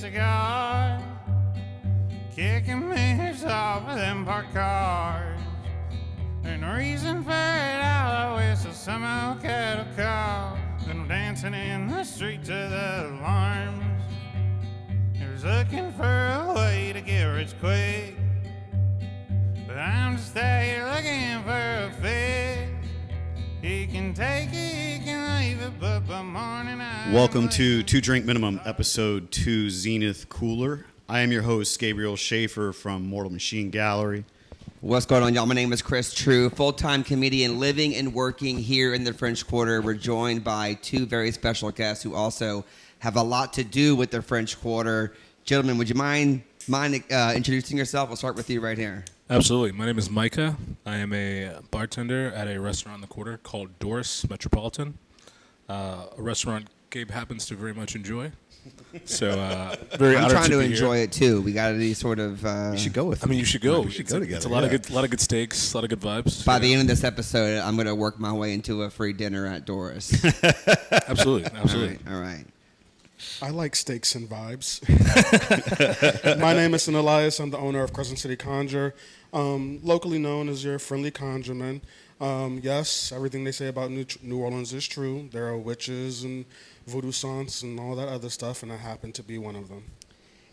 cigar, kicking mirrors off of them parked cars. And the reason for it all, I whistle some old cattle call. Then I'm dancing in the street to the alarms. He was looking for a way to get rich quick, but I'm just out here looking for a fix. He can take it, he can leave it, but by morning I... Welcome to Two Drink Minimum, Episode 2, Zenith Cooler. I am your host, Gabriel Schaefer from Mortal Machine Gallery. What's going on, y'all? My name is Chris True, full-time comedian living and working here in the French Quarter. We're joined by two very special guests who also have a lot to do with the French Quarter. Gentlemen, would you mind introducing yourself? We'll start with you right here. Absolutely. My name is Micah. I am a bartender at a restaurant in the quarter called Doris Metropolitan, a restaurant Gabe happens to very much enjoy. So, very I'm honored trying to be enjoy here. it too. We got any sort of. You should go with I mean, you should go. We should go together. It's a lot of good steaks, a lot of good vibes. By the end of this episode, I'm going to work my way into a free dinner at Doris. Absolutely. All right. I like steaks and vibes. My name is Elias. I'm the owner of Crescent City Conjure, locally known as your friendly conjureman. Yes, everything they say about New Orleans is true. There are witches and voodoo saints and all that other stuff, and I happen to be one of them.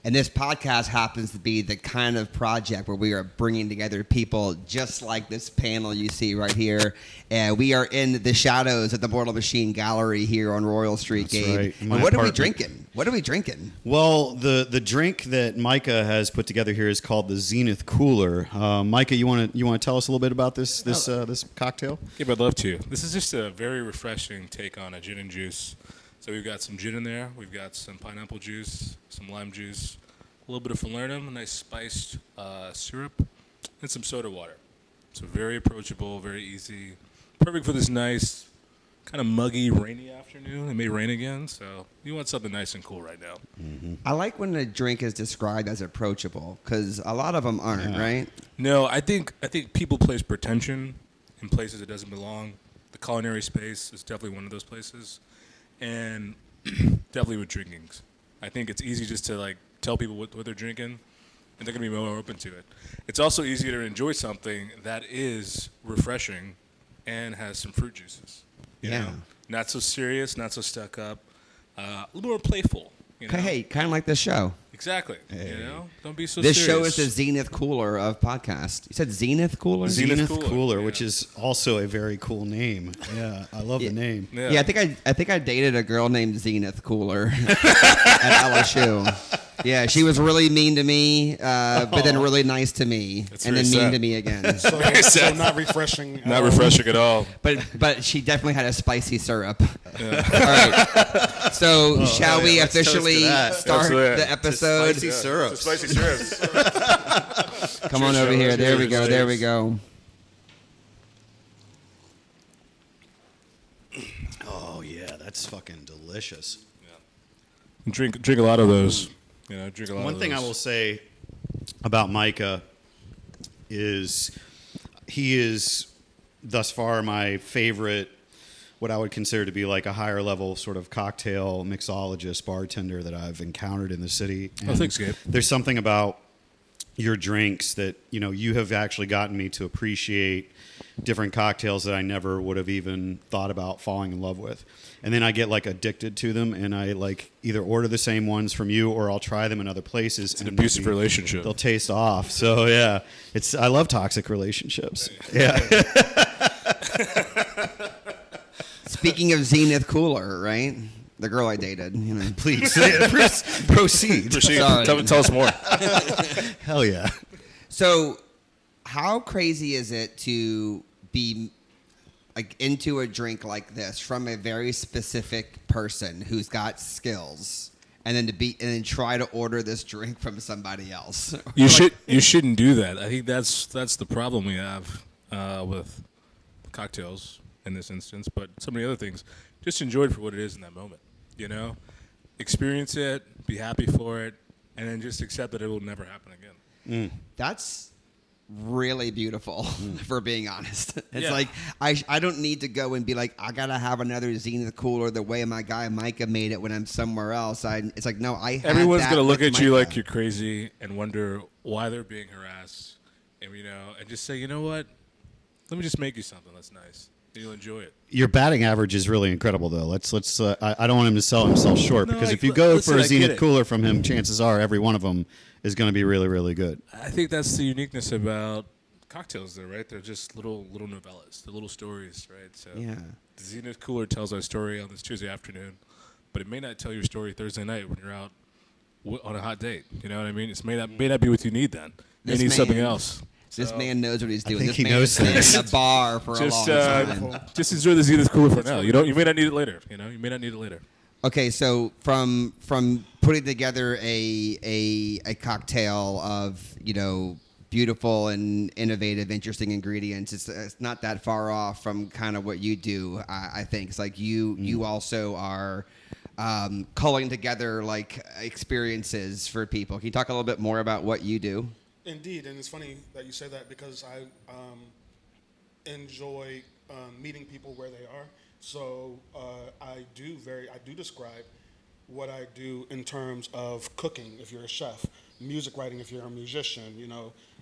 And this podcast happens to be the kind of project where we are bringing together people just like this panel you see right here. And we are in the shadows of the Mortal Machine Gallery here on Royal Street, Gabe. right. And what are we drinking? Well, the drink that Micah has put together here is called the Zenith Cooler. Micah, you want to tell us a little bit about this cocktail? Gabe, I'd love to. This is just a very refreshing take on a gin and juice. So we've got some gin in there. We've got some pineapple juice, some lime juice, a little bit of falernum, a nice spiced syrup, and some soda water. So very approachable, very easy. Perfect for this nice, kind of muggy, rainy afternoon. It may rain again, so you want something nice and cool right now. Mm-hmm. I like when a drink is described as approachable because a lot of them aren't, right? No, I think people place pretension in places it doesn't belong. The culinary space is definitely one of those places. And definitely with drinkings. I think it's easy just to tell people what they're drinking, and they're going to be more open to it. It's also easier to enjoy something that is refreshing and has some fruit juices. You know? Not so serious, not so stuck up, a little more playful. You know? Hey, kind of like this show. Exactly. Hey. You know, don't be so this serious. Show is the Zenith Cooler of podcast. You said Zenith Cooler? Zenith Cooler, which is also a very cool name. Yeah, I love the name. Yeah, I think I dated a girl named Zenith Cooler at LSU. Yeah, she was really mean to me, but then really nice to me, and then mean to me again. So not refreshing. Not refreshing at all. But she definitely had a spicy syrup. Yeah. All right. So shall we officially start the episode? Spicy syrup. Spicy syrups. Come on over here. There we go. There we go. Oh yeah, that's fucking delicious. Yeah. Drink a lot of those. You know, drink a lot One of thing those. I will say about Micah is he is thus far my favorite, what I would consider to be like a higher level sort of cocktail mixologist, bartender that I've encountered in the city. And thanks, Gabe. There's something about your drinks that, you have actually gotten me to appreciate different cocktails that I never would have even thought about falling in love with. And then I get addicted to them, and I either order the same ones from you or I'll try them in other places. It's an abusive relationship. They'll taste off. So yeah, I love toxic relationships. Yeah. Speaking of Zenith Cooler, right? The girl I dated. Please proceed. Tell us more. Hell yeah. So, how crazy is it to be into a drink like this from a very specific person who's got skills, and then try to order this drink from somebody else? You shouldn't do that. I think that's the problem we have with cocktails in this instance, but some of the other things. Just enjoy it for what it is in that moment. Experience it, be happy for it, and then just accept that it will never happen again. That's really beautiful, for being honest. It's Yeah. like I don't need to go and be like, I gotta have another Zenith cooler the way my guy Micah made it when I'm somewhere else. It's like, no, I. Everyone's had that gonna look with at you Micah. like you're crazy and wonder why they're being harassed, and and just say, you know what? Let me just make you something that's nice. And you'll enjoy it. Your batting average is really incredible, though. Let's. I don't want him to sell himself short, No, because like, if you go listen, for a I get Zenith it. cooler from him, chances are every one of them is going to be really, really good. I think that's the uniqueness about cocktails, though, right? They're just little novellas, they're little stories, right? So Yeah. the Zenith Cooler tells our story on this Tuesday afternoon, but it may not tell your story Thursday night when you're out on a hot date. You know what I mean? It may not be what you need then. You This need something man- else. This So, man knows what he's doing. think This he man knows has been things. in a bar for Just, a long time. just enjoy the Zenith Cooler for now. You may not need it later. You may not need it later. Okay, so from putting together a cocktail of beautiful and innovative, interesting ingredients, it's not that far off from kind of what you do. I think it's like you also are culling together like experiences for people. Can you talk a little bit more about what you do? Indeed, and it's funny that you say that because I enjoy meeting people where they are. So I do describe what I do in terms of cooking, if you're a chef, music writing, if you're a musician,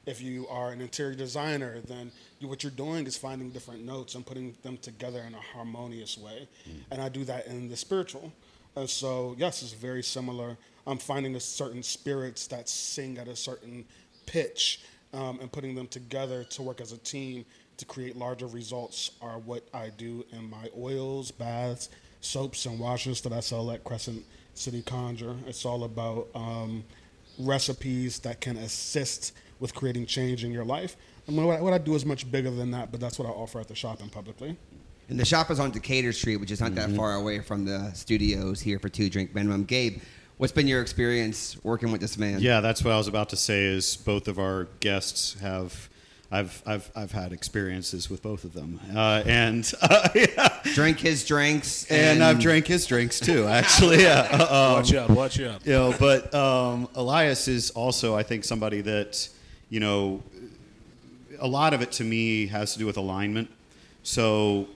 if you are an interior designer, then what you're doing is finding different notes and putting them together in a harmonious way. And I do that in the spiritual. And so, yes, it's very similar. I'm finding a certain spirits that sing at a certain pitch and putting them together to work as a team to create larger results are what I do in my oils, baths, soaps, and washes that I sell at Crescent City Conjure. It's all about recipes that can assist with creating change in your life. I mean, what I do is much bigger than that, but that's what I offer at the shop and publicly. And the shop is on Decatur Street, which is not that far away from the studios here for 2 Drink Minimum. Gabe, what's been your experience working with this man? Yeah, that's what I was about to say. Is both of our guests have. I've had experiences with both of them, and yeah. Drink his drinks, And I've drank his drinks too. Actually, yeah. Watch out. But Elias is also, I think, somebody that a lot of it to me has to do with alignment. So,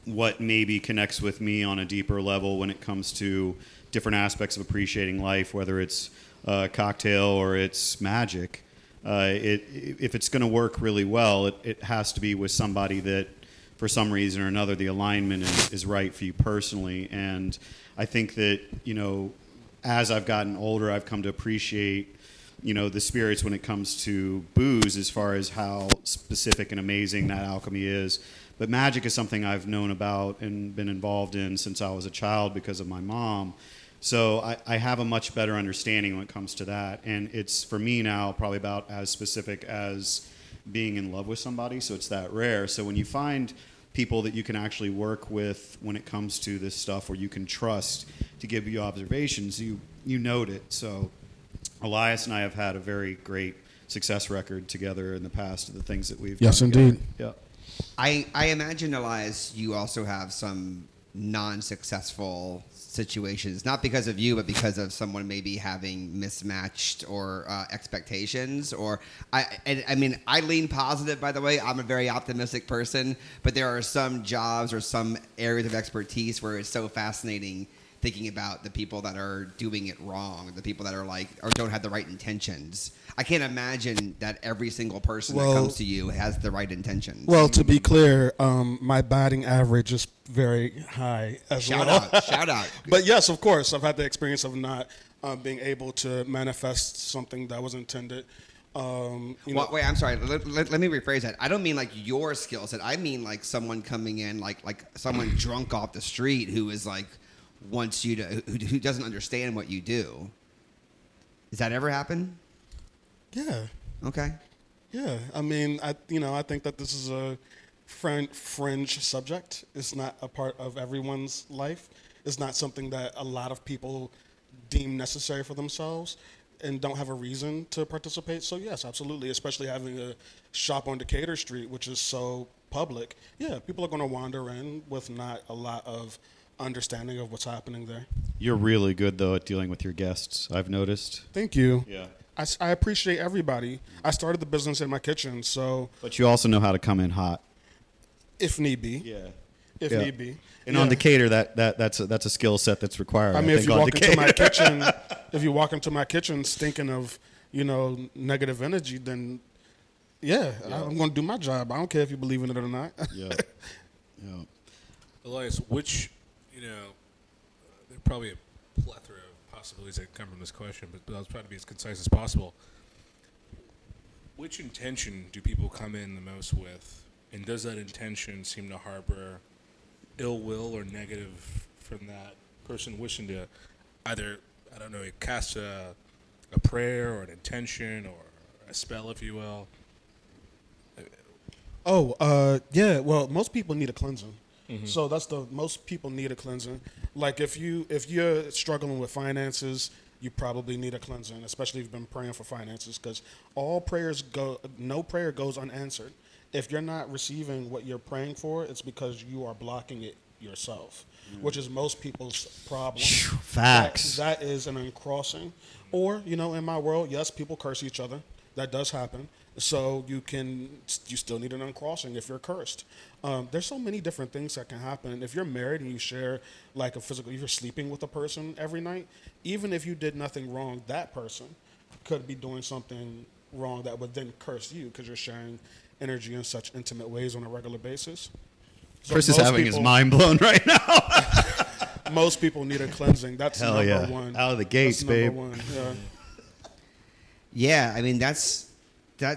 what maybe connects with me on a deeper level when it comes to different aspects of appreciating life, whether it's a cocktail or it's magic. If it's going to work really well, it has to be with somebody that, for some reason or another, the alignment is right for you personally. And I think that, as I've gotten older, I've come to appreciate, the spirits when it comes to booze, as far as how specific and amazing that alchemy is. But magic is something I've known about and been involved in since I was a child because of my mom. So I have a much better understanding when it comes to that. And it's, for me now, probably about as specific as being in love with somebody. So it's that rare. So when you find people that you can actually work with when it comes to this stuff, or you can trust to give you observations, you note it. So Elias and I have had a very great success record together in the past of the things that we've Yes, done together. indeed. Yeah. I imagine, Elias, you also have some non-successful situations, not because of you, but because of someone maybe having mismatched or expectations. Or I mean, I lean positive, by the way. I'm a very optimistic person, but there are some jobs or some areas of expertise where it's so fascinating thinking about the people that are doing it wrong, the people that are or don't have the right intentions. I can't imagine that every single person that comes to you has the right intentions. Well, to be clear, my batting average is very high as well. Shout out. But yes, of course, I've had the experience of not being able to manifest something that was intended. Wait, I'm sorry. Let me rephrase that. I don't mean like your skill set. I mean like someone coming in, like someone drunk off the street who is wants you to, who doesn't understand what you do. Does that ever happen? Yeah. Okay. Yeah. I mean, I think that this is a fringe subject. It's not a part of everyone's life. It's not something that a lot of people deem necessary for themselves and don't have a reason to participate. So yes, absolutely. Especially having a shop on Decatur Street, which is so public. Yeah, people are going to wander in with not a lot of understanding of what's happening there. You're really good, though, at dealing with your guests, I've noticed. Thank you. Yeah. I appreciate everybody. I started the business in my kitchen, so But you also know how to come in hot. if need be, if Yeah. need be. And Yeah. on Decatur, that's a skill set that's required. I mean, if think, you on walk into Decatur. my kitchen, if you walk into my kitchen stinking of, negative energy, then I'm going to do my job. I don't care if you believe in it or not. Yeah. Yeah. Elias, which, there are probably a plethora of possibilities that come from this question, but I'll try to be as concise as possible. Which intention do people come in the most with, and does that intention seem to harbor ill will or negative from that person wishing to either, cast a prayer or an intention or a spell, if you will? Yeah. Well, most people need a cleansing. So most people need a cleansing. Like if you're struggling with finances, you probably need a cleansing, especially if you've been praying for finances, because no prayer goes unanswered. If you're not receiving what you're praying for, it's because you are blocking it yourself, which is most people's problem. Facts. That is an uncrossing. Or, in my world, yes, people curse each other. That does happen. So you still need an uncrossing if you're cursed. There's so many different things that can happen. If you're married and you share like if you're sleeping with a person every night, even if you did nothing wrong, that person could be doing something wrong that would then curse you because you're sharing energy in such intimate ways on a regular basis. So Chris is having his mind blown right now. Most people need a cleansing. That's Hell number yeah. one. Out of the gates, That's number babe. one. Yeah. Yeah, I mean that's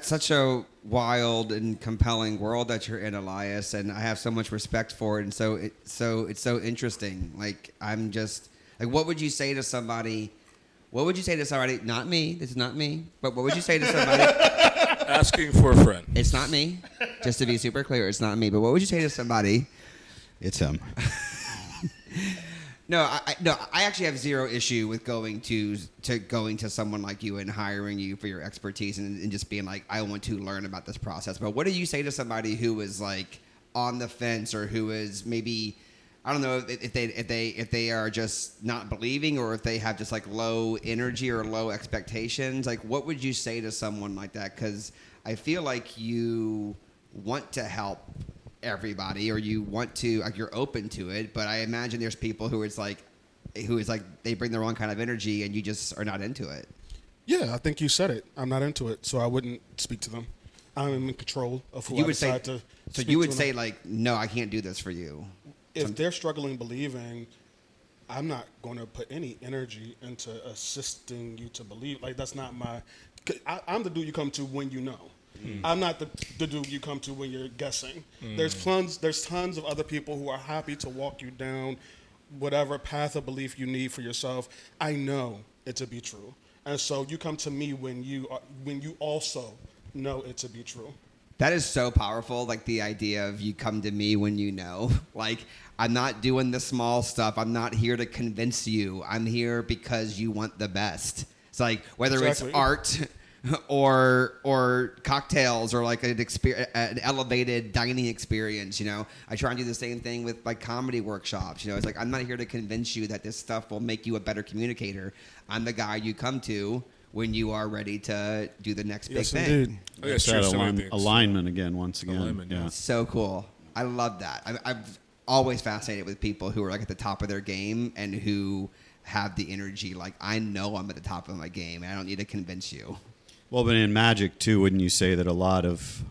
such a wild and compelling world that you're in, Elias, and I have so much respect for it, and it's so interesting. Like I'm just like, what would you say to somebody? What would you say to somebody? Not me. This is not me. But what would you say to somebody? Asking for a friend. It's not me. Just to be super clear, it's not me. But what would you say to somebody? It's him. No, I actually have zero issue with going to someone like you and hiring you for your expertise and just being like, I want to learn about this process. But what do you say to somebody who is like on the fence or who is maybe, I don't know if they are just not believing or if they have just like low energy or low expectations? Like, what would you say to someone like that? Because I feel like you want to help everybody, or you want to, like, you're open to it, but I imagine there's people who is like they bring the wrong kind of energy and you just are not into it. Yeah, I think you said it. I'm not into it, so I wouldn't speak to them. I'm in control of who I decide to. So speak you would to say them. like, no, I can't do this for you. If they're struggling believing, I'm not going to put any energy into assisting you to believe. Like that's not my. I'm the dude you come to when you know. I'm not the dude you come to when you're guessing. There's tons of other people who are happy to walk you down whatever path of belief you need for yourself. I know it to be true, and so you come to me when you also know it to be true. That is so powerful. Like the idea of you come to me when you know. Like I'm not doing the small stuff. I'm not here to convince you. I'm here because you want the best. It's like whether Exactly. it's art or cocktails or like an elevated dining experience, I try and do the same thing with like comedy workshops. It's like I'm not here to convince you that this stuff will make you a better communicator. I'm the guy you come to when you are ready to do the next big thing. Indeed. I guess That true, so many things. alignment again, once again. Alignment, yeah. So cool. I love that. I've always fascinated with people who are like at the top of their game and who have the energy. Like I know I'm at the top of my game and I don't need to convince you. Well, but in magic too, wouldn't you say that a lot of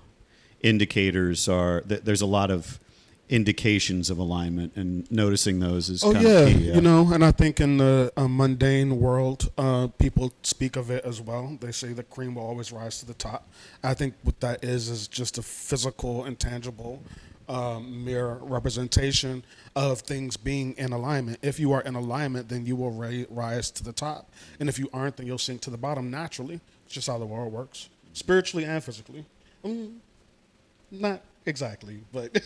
indicators are that there's a lot of indications of alignment, and noticing those is kind of key. And I think in the mundane world, people speak of it as well. They say the cream will always rise to the top. I think what that is just a physical, intangible mirror representation of things being in alignment. If you are in alignment, then you will rise to the top, and if you aren't, then you'll sink to the bottom naturally. It's just how the world works, spiritually and physically. Not exactly, but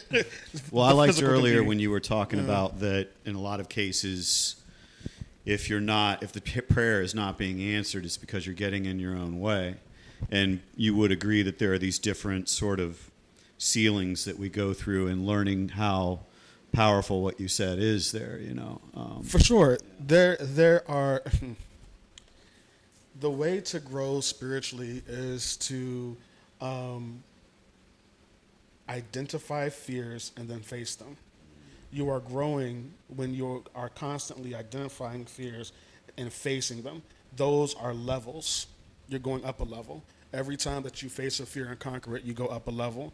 Well, I liked physical earlier can be- when you were talking about that in a lot of cases, if the prayer is not being answered, it's because you're getting in your own way. And you would agree that there are these different sort of ceilings that we go through in learning how powerful what you said is there, For sure, there are The way to grow spiritually is to identify fears and then face them. You are growing when you are constantly identifying fears and facing them. Those are levels. You're going up a level. Every time that you face a fear and conquer it, you go up a level.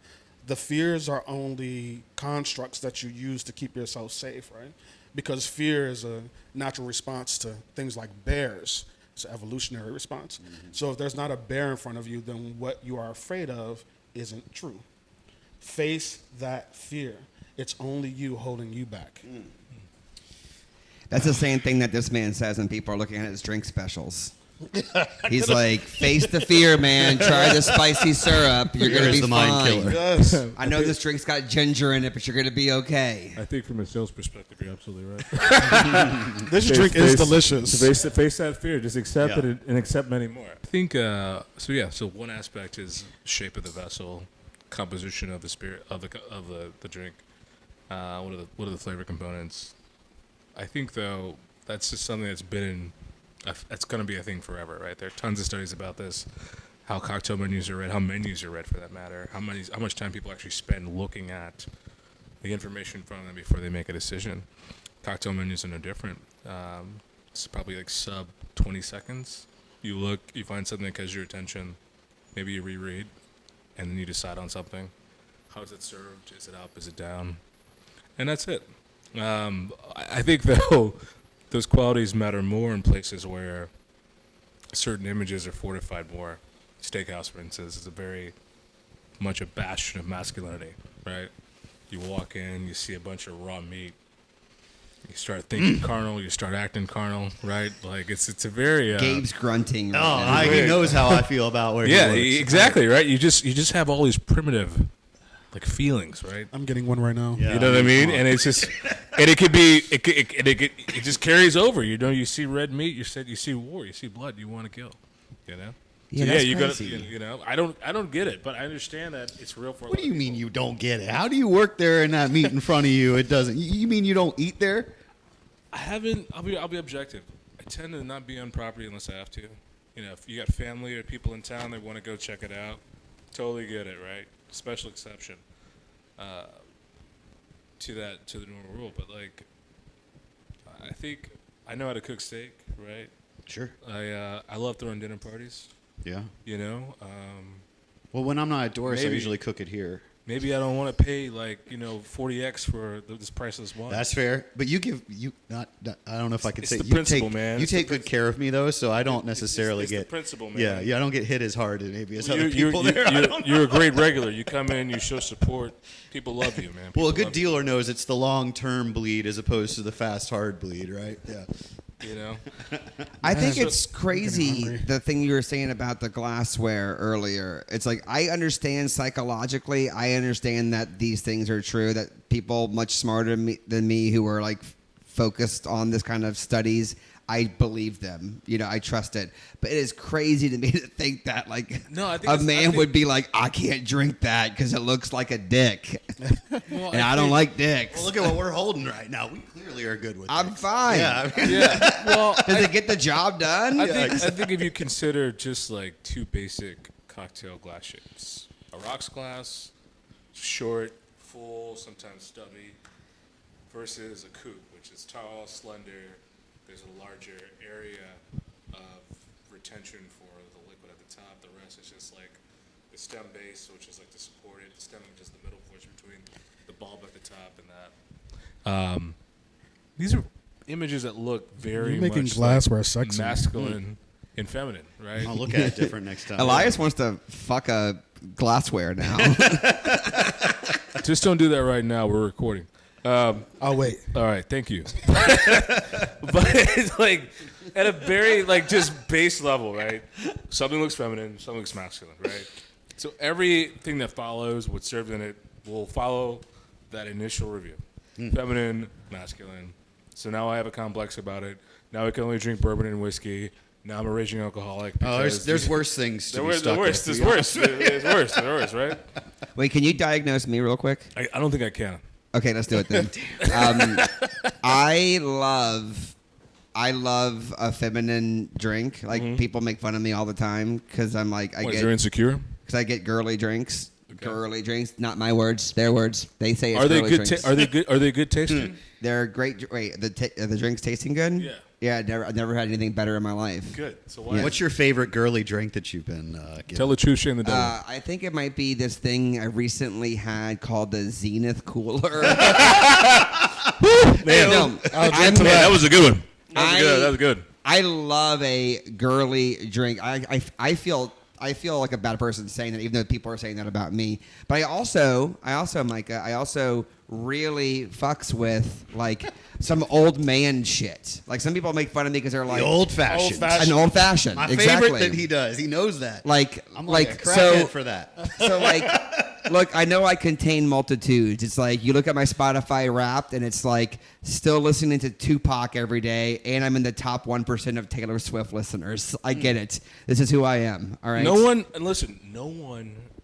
The fears are only constructs that you use to keep yourself safe, right? Because fear is a natural response to things like bears. It's an evolutionary response. Mm-hmm. So if there's not a bear in front of you, then what you are afraid of isn't true. Face that fear. It's only you holding you back. That's the same thing that this man says when people are looking at his drink specials. He's like, face the fear, man. Try the spicy syrup. You're going to be the mind fine. killer. Yes. I know this drink's got ginger in it, but you're going to be okay. I think from a sales perspective, you're absolutely right. This drink is delicious. Face that fear. Just accept it and accept many more. I think so one aspect is shape of the vessel, composition of the spirit of the drink. What are the flavor components? I think though that's just something that's been that's going to be a thing forever, right? There are tons of studies about this, how cocktail menus are read, how menus are read for that matter, how much time people actually spend looking at the information from them before they make a decision. Cocktail menus are no different. It's probably like sub 20 seconds. You look, you find something that catches your attention, maybe you reread, and then you decide on something. How is it served? Is it up? Is it down? And that's it. I think, though, those qualities matter more in places where certain images are fortified more. Steakhouse, for instance, is a very much a bastion of masculinity, right? You walk in, you see a bunch of raw meat. You start thinking carnal, you start acting carnal, right? Like it's a very Gabe's grunting. Right now. He knows how I feel about where he works. Exactly, right? You just have all these primitive like feelings, right? I'm getting one right now. Yeah, You know what I mean? And it's just, and it could be, it just carries over. You know, you see red meat, you see war, you see blood, you want to kill. You know? Yeah, So, that's you crazy. gotta, you know, I don't get it, but I understand that it's real for. What do you mean you don't get it? How do you work there and that meat in front of you? It doesn't. You mean you don't eat there? I haven't. I'll be objective. I tend to not be on property unless I have to. You know, if you got family or people in town that want to go check it out, totally get it, right? Special exception to the normal rule. But like, I think I know how to cook steak, right? Sure. I love throwing dinner parties. Yeah. You know, Well, when I'm not at Doris, I Maybe. usually cook it here. maybe I don't want to pay like 40x for this priceless wine. That's fair. But you give not. I don't know if I could It's say the you principle, take, man. You It's the take good care of me though, so I don't necessarily it's get the principle, man. Yeah, I don't get hit as hard as maybe as other You're- people there. I don't You're a great regular. You come in, you show support. People love you, man. Well, a People good love you, dealer knows it's the long-term bleed as opposed to the fast, hard bleed, right? Yeah. You know, I think So- it's crazy hungry. the thing you were saying about the glassware earlier. It's like I understand psychologically, I understand that these things are true, that people much smarter than me who are like focused on this kind of studies, I believe them. You know, I trust it. But it is crazy to me to think that like No, I think a it's- I man think- would be like, I can't drink that because it looks like a dick. well, And I don't think- like dicks. Well, look at what we're holding right now. We clearly are good with I'm it. fine. Yeah. I mean, Yeah. Well, Does it get the job done? I think if you consider just like two basic cocktail glass shapes, a rocks glass, short, full, sometimes stubby, versus a coupe, which is tall, slender. There's a larger area of retention for the liquid at the top. The rest is just like the stem base, which is like to support it. The stem, which is the middle portion between the bulb at the top and that. These are images that look very You're making much glassware like sexy. masculine and feminine, right? I'll look at it different next time. Elias wants to fuck a glassware now. Just don't do that right now. We're recording. I'll wait. All right, thank you. But it's like at a very like just base level, right? Something looks feminine, something looks masculine, right? So everything that follows, what's served in it, will follow that initial review. Feminine, masculine. So now I have a complex about it. Now I can only drink bourbon and whiskey. Now I'm a raging alcoholic. Oh, there's worse things to be stuck with. There's worse. There's worse, right? Wait, can you diagnose me real quick? I don't think I can. Okay, let's do it then. I love I love a feminine drink. Like people make fun of me all the time because I'm like You're insecure? because I get girly drinks. Okay. Girly drinks, not my words, their words. They say it's Are they girly good? drinks. Are they good? Are they good tasting? They're great. Wait, are the drinks tasting good? Yeah. Yeah, I've never had anything better in my life. Good. So why? What's your favorite girly drink that you've been getting? Tell the truth, shame the devil. I think it might be this thing I recently had called the Zenith Cooler. Man, that was a good one. That was good. I love a girly drink. I feel like a bad person saying that, even though people are saying that about me. But I also, Micah, I also really fucks with like some old man shit. Like some people make fun of me because they're like old fashioned. an old fashioned. My exactly. favorite that he does. He knows that. Like I'm like a crackhead for that. So like, look, I know I contain multitudes. It's like you look at my Spotify Wrapped, and it's like still listening to Tupac every day, and I'm in the top 1% of Taylor Swift listeners. I get it. This is who I am. All right. No one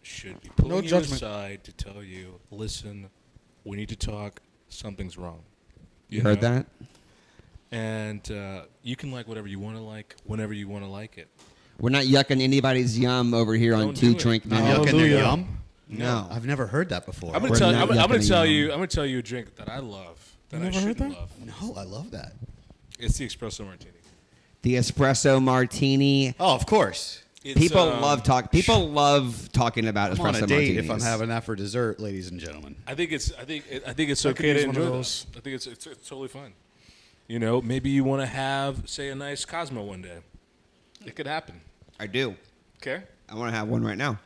should be pulling you judgment. aside to tell you, listen, we need to talk. Something's wrong. You heard that? And you can like whatever you want to like, whenever you want to like it. We're not yucking anybody's yum over here on Don't do Two it. Drink Not Now. yucking their Hallelujah. yum? No. I've never heard that before. I'm We're gonna tell. not I'm gonna yucking tell yum. you. I'm gonna tell you a drink that I love. That You I never heard shouldn't that? love. No, I love that. It's the espresso martini. The espresso martini. Oh, of course. It's, People love talking about I'm espresso on a date martinis. if I'm having that for dessert, ladies and gentlemen. I think it's I could okay to use one of enjoy those. that. I think it's totally fine. You know, maybe you want to have, say, a nice Cosmo one day. It could happen. I do. Okay. I want to have one right now.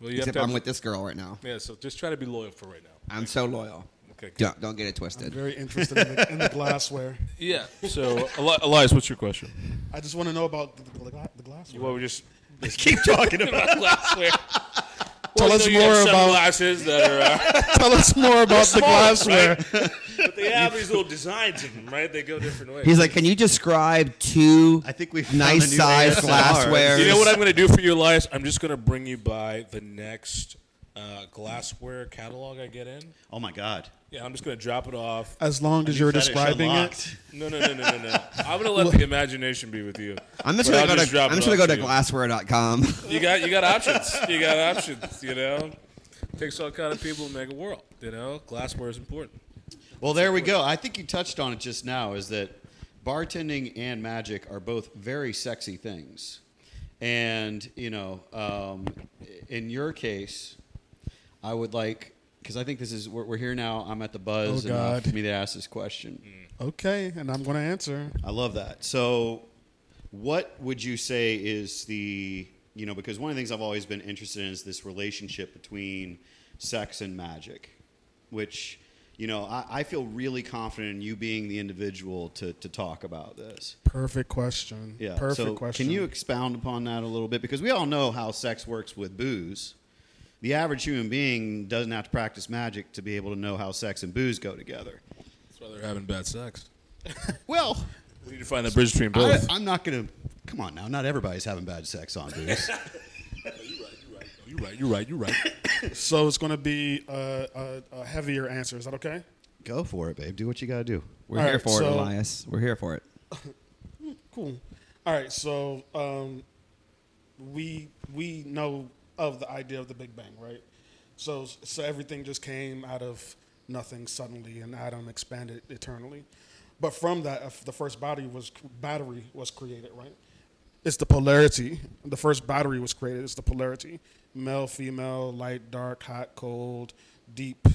Well, you Except have to I'm have, with this girl right now. Yeah. So just try to be loyal for right now. I'm so loyal. Okay. Good. Don't get it I'm twisted. very interested in the glassware. Yeah. So, Elias, what's your question? I just want to know about the glassware. Well, we just Keep talking about glassware. Tell us you have more about sunglasses that are. Tell us more about the glassware. But they have these little designs in them, right? They go different ways. He's like, can you describe two I think we've found nice a new size ASMR. glassware? You know what I'm going to do for you, Elias? I'm just going to bring you by the next glassware catalog I get in. Oh my God. Yeah, I'm just going to drop it off. As long as you're Fetish describing unlocked. it. No. I'm going to let the imagination be with you. I'm just But gonna I'll go to drop I'm it just gonna off go to you. glassware.com. You got options. You got options. You know, takes all kind of people to make a world. You know, glassware is important. Well, there we go. I think you touched on it just now, is that bartending and magic are both very sexy things. And, you know, in your case, I would like, because I think this is, we're here now, I'm at the buzz Oh, enough God. for me to ask this question. Okay, and I'm going to answer. I love that. So what would you say is the, you know, because one of the things I've always been interested in is this relationship between sex and magic, which, you know, I feel really confident in you being the individual to talk about this. Perfect question. Yeah. Perfect so question. Can you expound upon that a little bit? Because we all know how sex works with booze. The average human being doesn't have to practice magic to be able to know how sex and booze go together. That's why they're having bad sex. Well, We need to find the bridge between both. I'm not going to, come on now, not everybody's having bad sex on booze. You're right. So it's going to be a heavier answer. Is that okay? Go for it, babe. Do what you got to do. We're All here right, for it, so- Elias. We're here for it. Cool. All right. So we know of the idea of the Big Bang, right? So everything just came out of nothing suddenly, and Adam expanded eternally. But from that, the first battery was created, right? It's the polarity. The first battery was created. It's the polarity: male, female, light, dark, hot, cold, deep.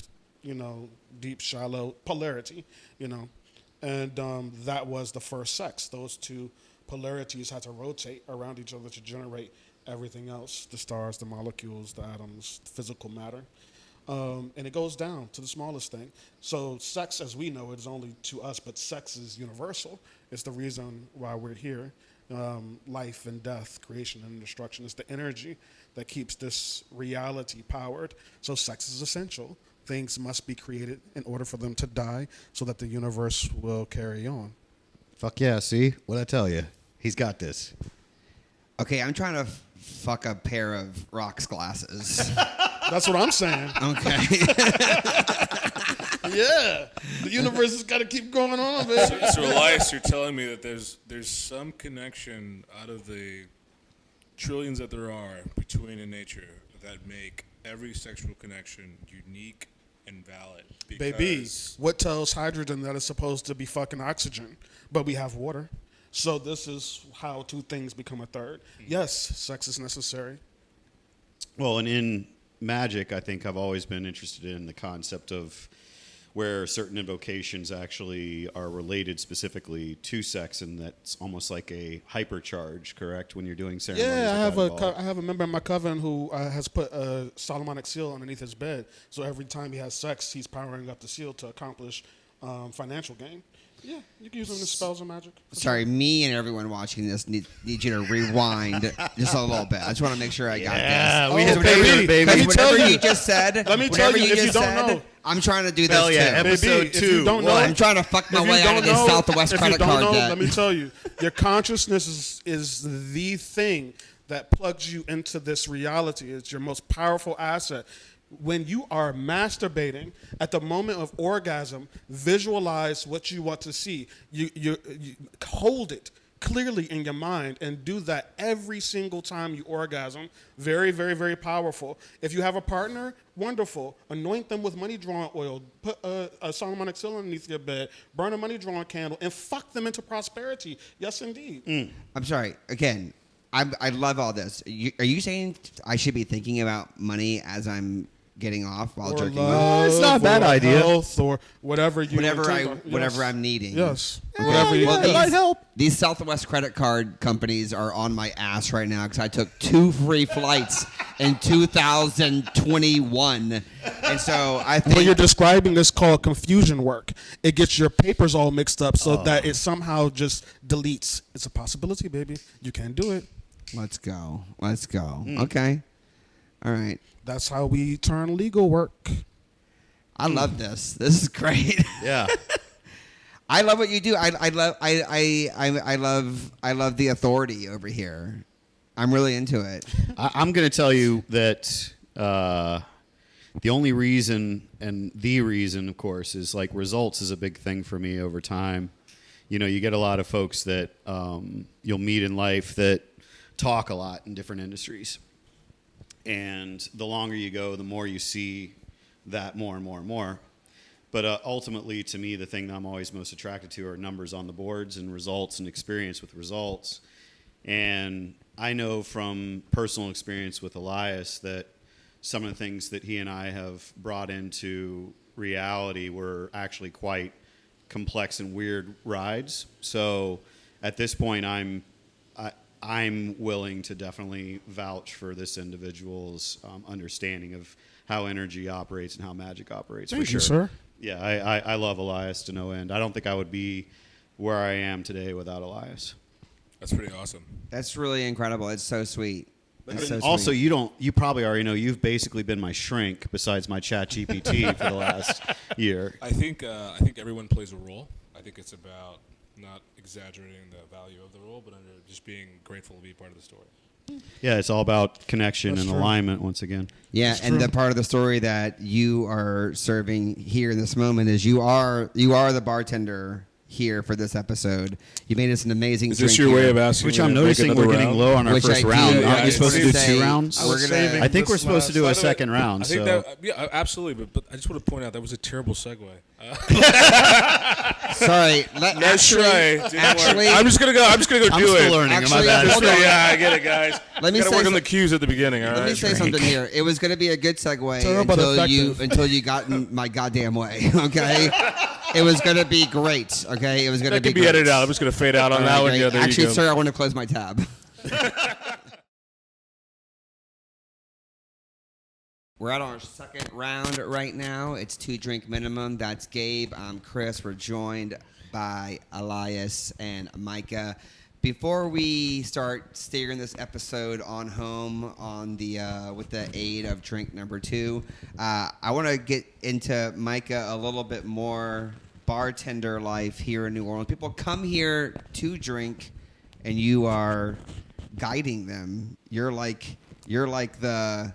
Deep, shallow, polarity. And that was the first sex. Those two polarities had to rotate around each other to generate everything else: the stars, the molecules, the atoms, physical matter. And it goes down to the smallest thing. So sex, as we know it, is only to us, but sex is universal. It's the reason why we're here. Life and death, creation and destruction. It's the energy that keeps this reality powered. So sex is essential. Things must be created in order for them to die so that the universe will carry on. Fuck yeah, see? What'd I tell you? He's got this. Okay, I'm trying to fuck a pair of rocks glasses. That's what I'm saying. Okay. Yeah, the universe has got to keep going on, baby. So Elias, you're telling me that there's some connection out of the trillions that there are between in nature that make every sexual connection unique and valid. Baby, what tells hydrogen that it's supposed to be fucking oxygen, but we have water? So this is how two things become a third. Yes, sex is necessary. Well, and in magic, I think I've always been interested in the concept of where certain invocations actually are related specifically to sex, and that's almost like a hypercharge, correct? When you're doing ceremonies. Yeah, like I have a member in my coven who has put a Solomonic seal underneath his bed. So every time he has sex, he's powering up the seal to accomplish financial gain. Yeah, you can use them in spells and magic. Sorry, me and everyone watching this need you to rewind just a little bit. I just want to make sure I got this. Yeah, we had baby. Let me tell Whatever you. you just said. Let me tell you, if you don't know. I'm trying to do this Hell yeah, too. episode Baby, if 2. you don't know, I'm trying to fuck my If you way out of don't this know- Southwest if credit you don't card know, debt. let me tell you, your consciousness is the thing that plugs you into this reality. It's your most powerful asset. When you are masturbating, at the moment of orgasm, visualize what you want to see. You hold it clearly in your mind and do that every single time you orgasm. Very, very, very powerful. If you have a partner, wonderful. Anoint them with money drawing oil. Put a Solomonic seal underneath your bed. Burn a money drawing candle and fuck them into prosperity. Yes, indeed. I'm sorry. Again, I love all this. Are you saying I should be thinking about money as I'm getting off while Or jerking love, off? It's not a bad or idea. health, or whatever you Whatever intend on. whatever Yes. I'm needing. Yes. Okay. Whatever you Well, it might help. These Southwest credit card companies are on my ass right now because I took 2 free flights in 2021, and so I think What you're describing is called confusion work. It gets your papers all mixed up so that it somehow just deletes. It's a possibility, baby. You can do it. Let's go. Okay. All right. That's how we turn legal work. I love this. This is great. Yeah. I love what you do. I love the authority over here. I'm really into it. I'm going to tell you that the only reason, and the reason, of course, is like results is a big thing for me over time. You know, you get a lot of folks that you'll meet in life that talk a lot in different industries. And the longer you go, the more you see that more and more and more. But ultimately, to me, the thing that I'm always most attracted to are numbers on the boards and results and experience with results. And I know from personal experience with Elias that some of the things that he and I have brought into reality were actually quite complex and weird rides. So at this point, I'm willing to definitely vouch for this individual's understanding of how energy operates and how magic operates. Thank for you, sure. sir. Yeah, I love Elias to no end. I don't think I would be where I am today without Elias. That's pretty awesome. That's really incredible. It's so sweet. It's so Also, sweet. you probably already know you've basically been my shrink besides my chat GPT for the last year. I think everyone plays a role. I think it's about not exaggerating the value of the role, but under just being grateful to be part of the story. Yeah, it's all about connection That's and true. alignment once again. Yeah, It's and true. the part of the story that you are serving here in this moment is you are the bartender here for this episode. You made us an amazing Is drink this your here. way of asking? Which me I'm to make noticing another we're getting round? low on our Which first I round. do. Aren't Yeah, we supposed to do say- 2 rounds? I was We're gonna- saving I think this we're supposed to do a By the way, second round. I think so. that absolutely, but I just want to point out that was a terrible segue. Sorry. Nice try. Didn't work. Actually, I'm just gonna go I'm do still it. learning. Actually, my bad. hold on. Yeah, I get it, guys. Let me Gotta say work on the some- cues at the beginning. All right. Let me say something here. It was going to be a good segue Terrible but effective. until you got in my goddamn way. Okay, it was going to be great. Okay, it was going to That be can be great. edited out. I'm just gonna fade out on All that right, one. great. Yeah, there Actually, you go. sir, I want to close my tab. We're at our second round right now. It's 2 drink minimum. That's Gabe. I'm Chris. We're joined by Elias and Micah. Before we start steering this episode on home on the with the aid of drink number 2, I want to get into Micah a little bit more bartender life here in New Orleans. People come here to drink, and you are guiding them. You're like the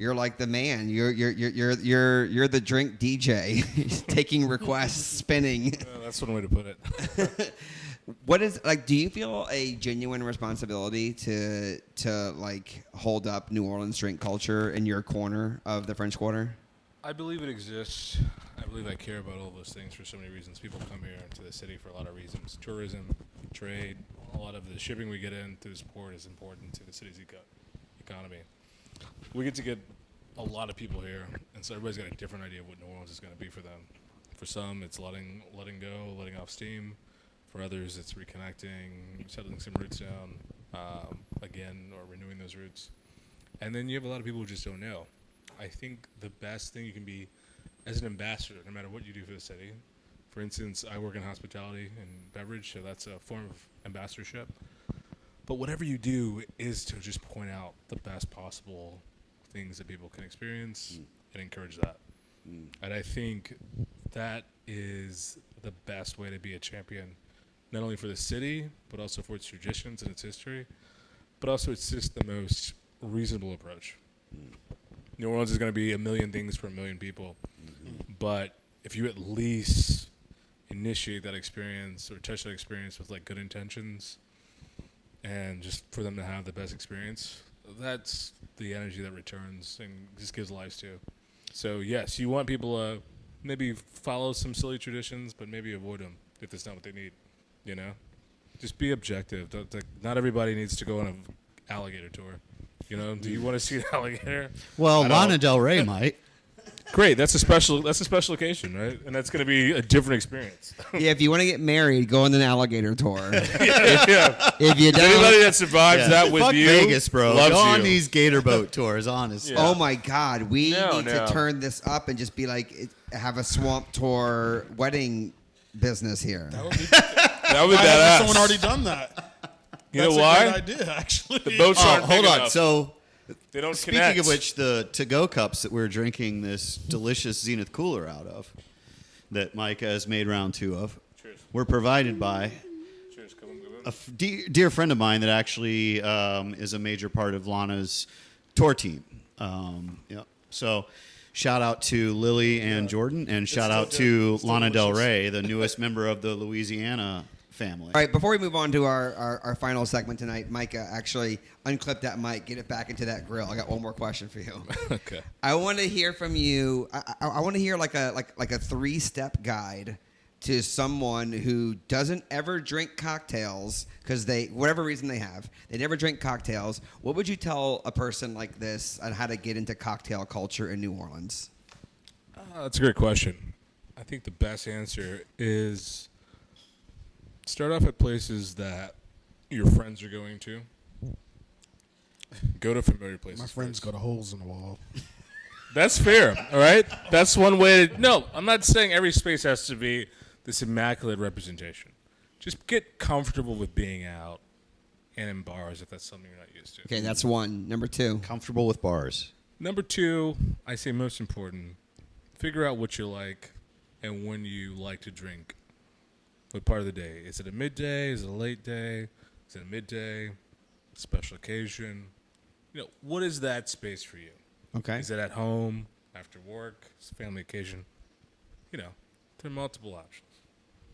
You're like the man. You're the drink DJ, taking requests, spinning. That's one way to put it. What is like? Do you feel a genuine responsibility to like hold up New Orleans drink culture in your corner of the French Quarter? I believe it exists. I believe I care about all those things for so many reasons. People come here to the city for a lot of reasons. Tourism, trade, a lot of the shipping we get in through this port is important to the city's economy. We get to get a lot of people here, and so everybody's got a different idea of what New Orleans is going to be for them. For some, it's letting go, letting off steam. For others, it's reconnecting, settling some roots down again, or renewing those roots. And then you have a lot of people who just don't know. I think the best thing you can be as an ambassador, no matter what you do for the city. For instance, I work in hospitality and beverage, so that's a form of ambassadorship. But whatever you do is to just point out the best possible things that people can experience and encourage that. And I think that is the best way to be a champion, not only for the city, but also for its traditions and its history, but also it's just the most reasonable approach. New Orleans is going to be a million things for a million people, but if you at least initiate that experience or touch that experience with like good intentions and just for them to have the best experience, that's the energy that returns and just gives life to. So yes, you want people to maybe follow some silly traditions, but maybe avoid them if that's not what they need, you know? Just be objective. Not everybody needs to go on an alligator tour. You know, do you want to see an alligator? Well, Lana Del Rey might. Great, that's a special occasion, right? And that's going to be a different experience. Yeah, if you want to get married, go on an alligator tour. Yeah. If you don't, Anybody that survives that with Fuck you, Vegas, bro. loves Go on you. these gator boat tours, honestly. Yeah. oh my God, we No, need to no. turn this up and just be like, have a swamp tour wedding business here. That would be Why hasn't badass. someone already done that? You know That's why? a great idea, actually. The boats aren't Hold big on. enough. So, They don't speaking connect. of which, the to-go cups that we're drinking this delicious Zenith cooler out of, that Micah has made round 2 of, Cheers. were provided by Cheers. Come on. a dear friend of mine that actually is a major part of Lana's tour team. Yep. So, shout out to Lily and Jordan, and shout out to Lana Del Rey, the newest member of the Louisiana family. All right, before we move on to our final segment tonight, Micah, actually unclip that mic, get it back into that grill. I got one more question for you. Okay. I want to hear from you. I want to hear like a 3-step guide to someone who doesn't ever drink cocktails because whatever reason they never drink cocktails. What would you tell a person like this on how to get into cocktail culture in New Orleans? That's a great question. I think the best answer is start off at places that your friends are going to. Go to familiar places. My friends first. got holes in the wall. That's fair, all right? That's one way to... No, I'm not saying every space has to be this immaculate representation. Just get comfortable with being out and in bars if that's something you're not used to. Okay, that's one. Number 2. Comfortable with bars. Number 2, I say most important, figure out what you like and when you like to drink. What part of the day? Is it a midday? Is it a late day? Is it a midday? Special occasion? You know, what is that space for you? Okay. Is it at home, after work, it's a family occasion? You know, there are multiple options.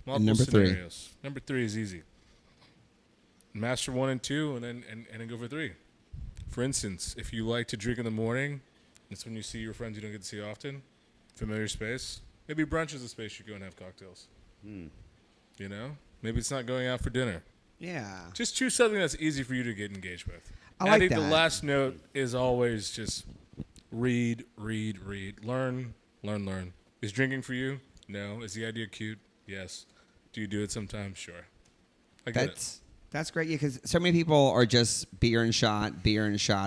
Multiple number 3? scenarios. Number 3 is easy. Master 1 and 2 and then go for 3. For instance, if you like to drink in the morning, it's when you see your friends you don't get to see often, familiar space, maybe brunch is a space you go and have cocktails. You know? Maybe it's not going out for dinner. Yeah. Just choose something that's easy for you to get engaged with. I And like think that. the last note is always just read, learn. Is drinking for you? No. Is the idea cute? Yes. Do you do it sometimes? Sure. I get it. That's great, because so many people are just beer and shot,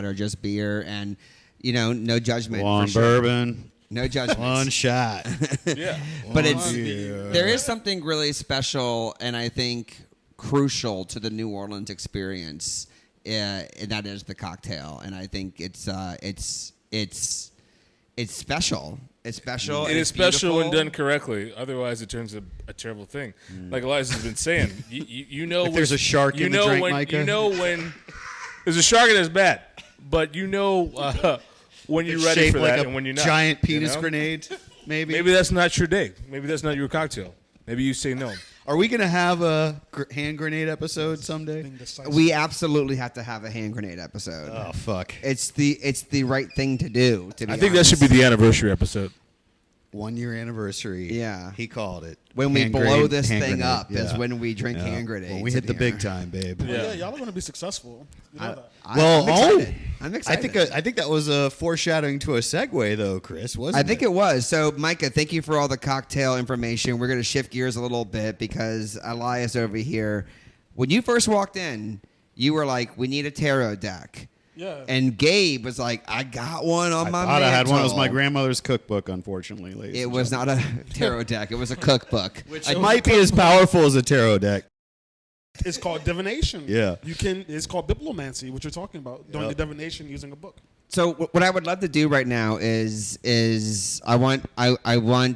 or just beer, and no judgment. One for sure. bourbon, No judgment. one shot. Yeah. But there is something really special and I think crucial to the New Orleans experience, and that is the cocktail. And I think it's special. It's special. It and is it's special when beautiful. done correctly. Otherwise, it turns a terrible thing. Like Elias has been saying, you know If there's a shark you in the know drink, when, Micah? You know when there's a shark, it is bad. But you know when you're It's ready shaped for like that a and when you're not. giant you penis know? grenade. Maybe. Maybe that's not your day. Maybe that's not your cocktail. Maybe you say no. Are we gonna have a hand grenade episode someday? Indecisive. We absolutely have to have a hand grenade episode. Oh fuck! It's the right thing to do. To be I think that should be the anniversary episode. 1 year anniversary. Yeah. he called it. when we Hand blow grenade- this hand thing grenade. up is Yeah. when we drink Yeah. hand grenades. When we hit in the big here. time, babe. Well, Yeah. yeah, y'all are going to be successful. You know that. Well, I'm excited. I'm I excited. think that was a foreshadowing to a segue, though, Chris. Wasn't I think it was. So, Micah, thank you for all the cocktail information. We're going to shift gears a little bit because Elias over here, when you first walked in, you were like, we need a tarot deck. Yeah. And Gabe was like, I got one on I my thought I had one. It was mantle. my grandmother's cookbook, unfortunately, ladies. It and was gentlemen. not a tarot deck. It was a cookbook. It might be as powerful as a tarot deck. It's called divination. Yeah. It's called bibliomancy, what you're talking about, doing the divination using a book. So what I would love to do right now is I want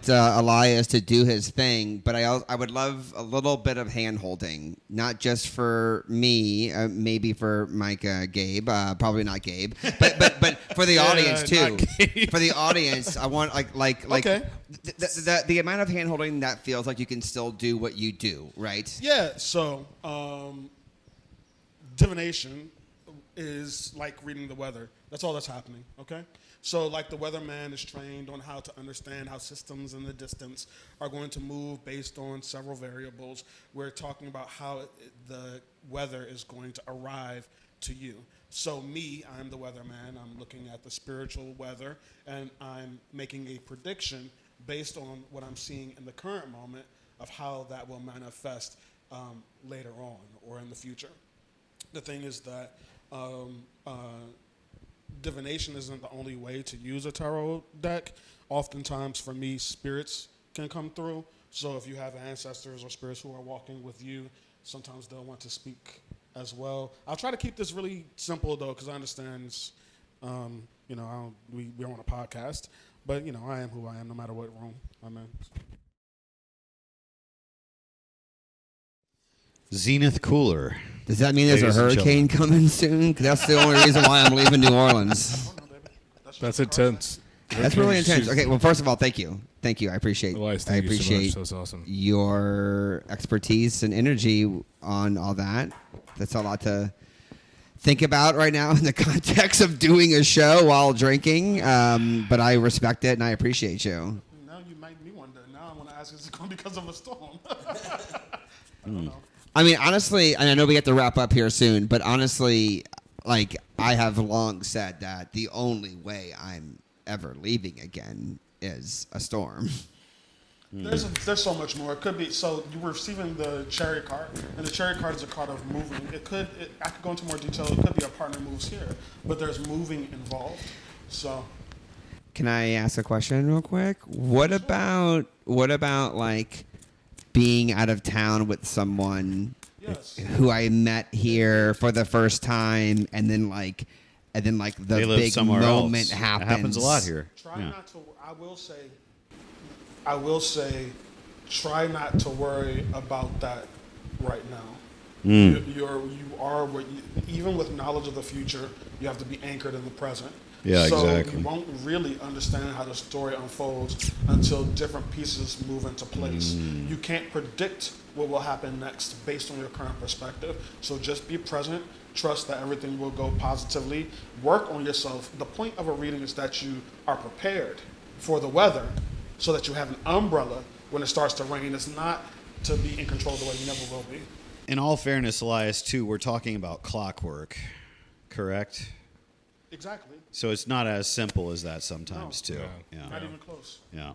Elias to do his thing, but I would love a little bit of hand holding, not just for me, maybe for Micah, Gabe, probably not Gabe, but for the audience too. For the audience, I want like Okay. the amount of hand holding that feels like you can still do what you do, right? Yeah, so divination is like reading the weather. That's all that's happening, okay? So like the weatherman is trained on how to understand how systems in the distance are going to move based on several variables. We're talking about how the weather is going to arrive to you. So me, I'm the weatherman. I'm looking at the spiritual weather, and I'm making a prediction based on what I'm seeing in the current moment of how that will manifest later on or in the future. The thing is that divination isn't the only way to use a tarot deck. Oftentimes, for me, spirits can come through. So if you have ancestors or spirits who are walking with you, sometimes they'll want to speak as well. I'll try to keep this really simple, though, because I understand it's, we're on a podcast. But, I am who I am no matter what room I'm in. Zenith Cooler. Does that mean there's a Ladies and hurricane coming soon? 'Cause that's the only reason why I'm leaving New Orleans. That's intense. That's really intense. Okay, well, first of all, thank you. Thank you. I appreciate Elias, I thank you so appreciate much. That's awesome. your expertise and energy on all that. That's a lot to think about right now in the context of doing a show while drinking. But I respect it and I appreciate you. Now you make me wonder. Now I want to ask, is it going because of a storm? I don't know. I mean, honestly, and I know we have to wrap up here soon, but honestly, like, I have long said that the only way I'm ever leaving again is a storm. There's so much more. It could be, so you were receiving the cherry card, and the cherry card is a card of moving. I could go into more detail. It could be a partner moves here, but there's moving involved. So, Can I ask a question real quick? What about like being out of town with someone yes. who I met here for the first time, and then like the They live big somewhere moment else. happens? It happens a lot here. Try Yeah. not to, I will say, try not to worry about that right now. You are what even with knowledge of the future, you have to be anchored in the present. Yeah, so exactly. you won't really understand how the story unfolds until different pieces move into place. You can't predict what will happen next based on your current perspective. So just be present, trust that everything will go positively, work on yourself. The point of a reading is that you are prepared for the weather so that you have an umbrella when it starts to rain. It's not to be in control the way you never will be. In all fairness, Elias, too, we're talking about clockwork, correct? Exactly. So it's not as simple as that sometimes, too. Not Yeah. even close. Yeah.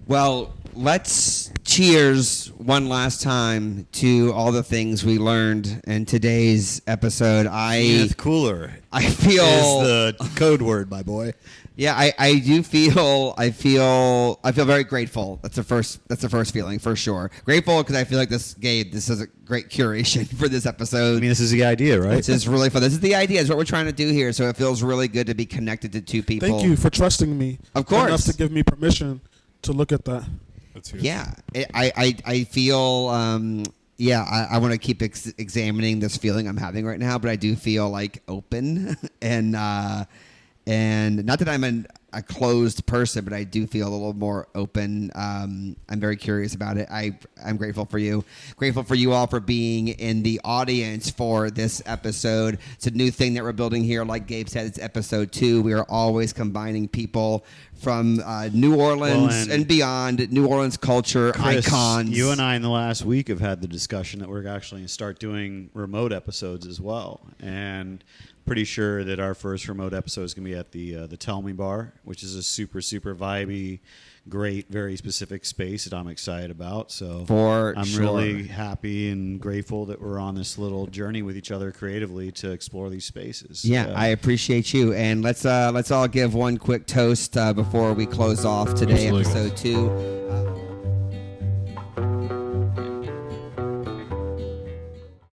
Well, let's cheers one last time to all the things we learned in today's episode. Zenith Cooler I feel is the code word, my boy. Yeah, I do feel I feel very grateful. That's the first feeling for sure. Grateful because I feel like this is a great curation for this episode. I mean, this is the idea, right? This is really fun. This is the idea. It's what we're trying to do here. So it feels really good to be connected to two people. Thank you for trusting me. Of course. Enough to give me permission to look at that. That's huge. Yeah, I feel I want to keep examining this feeling I'm having right now, but I do feel like open And not that I'm a closed person, but I do feel a little more open. I'm very curious about it. I'm grateful for you. Grateful for you all for being in the audience for this episode. It's a new thing that we're building here. Like Gabe said, it's episode 2. We are always combining people from New Orleans and beyond, New Orleans culture, Chris, icons. you and I in the last week have had the discussion that we're actually going to start doing remote episodes as well. And pretty sure that our first remote episode is going to be at the Tell Me Bar, which is a super, super vibey, great, very specific space that I'm excited about. So I'm really happy and grateful that we're on this little journey with each other creatively to explore these spaces. Yeah, I appreciate you. And let's all give one quick toast before we close off today, Absolutely. episode 2.